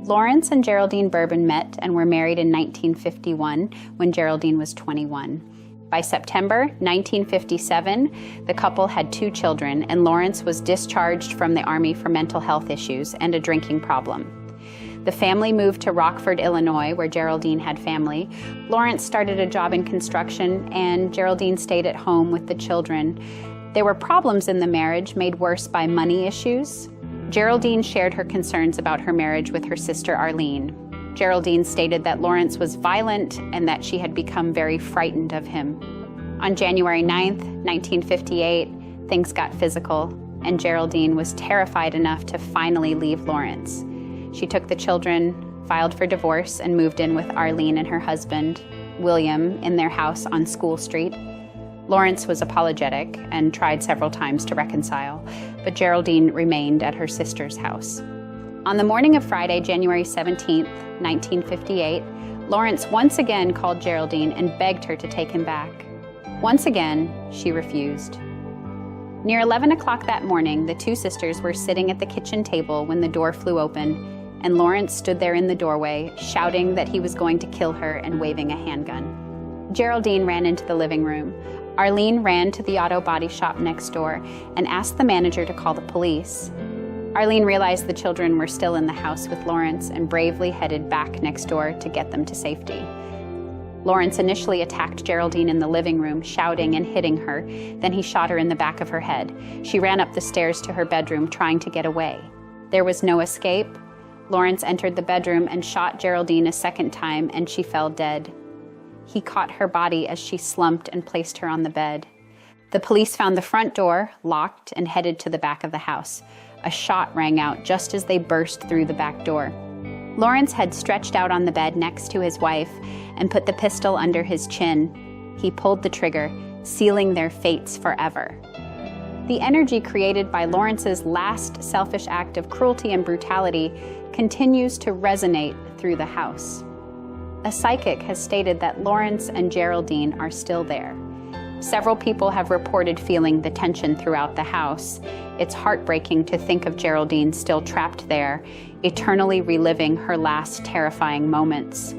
Lawrence and Geraldine Bourbon met and were married in 1951 when Geraldine was 21. By September 1957, the couple had 2 children, and Lawrence was discharged from the Army for mental health issues and a drinking problem. The family moved to Rockford, Illinois, where Geraldine had family. Lawrence started a job in construction, and Geraldine stayed at home with the children. There were problems in the marriage made worse by money issues. Geraldine shared her concerns about her marriage with her sister Arlene. Geraldine stated that Lawrence was violent and that she had become very frightened of him. On January 9th, 1958, things got physical, and Geraldine was terrified enough to finally leave Lawrence. She took the children, filed for divorce, and moved in with Arlene and her husband, William, in their house on School Street. Lawrence was apologetic and tried several times to reconcile, but Geraldine remained at her sister's house. On the morning of Friday, January 17th, 1958, Lawrence once again called Geraldine and begged her to take him back. Once again, she refused. Near 11 o'clock that morning, the 2 sisters were sitting at the kitchen table when the door flew open, and Lawrence stood there in the doorway, shouting that he was going to kill her and waving a handgun. Geraldine ran into the living room. Arlene ran to the auto body shop next door and asked the manager to call the police. Arlene realized the children were still in the house with Lawrence and bravely headed back next door to get them to safety. Lawrence initially attacked Geraldine in the living room, shouting and hitting her. Then he shot her in the back of her head. She ran up the stairs to her bedroom, trying to get away. There was no escape. Lawrence entered the bedroom and shot Geraldine a second time, and she fell dead. He caught her body as she slumped and placed her on the bed. The police found the front door locked and headed to the back of the house. A shot rang out just as they burst through the back door. Lawrence had stretched out on the bed next to his wife and put the pistol under his chin. He pulled the trigger, sealing their fates forever. The energy created by Lawrence's last selfish act of cruelty and brutality continues to resonate through the house. A psychic has stated that Lawrence and Geraldine are still there. Several people have reported feeling the tension throughout the house. It's heartbreaking to think of Geraldine still trapped there, eternally reliving her last terrifying moments.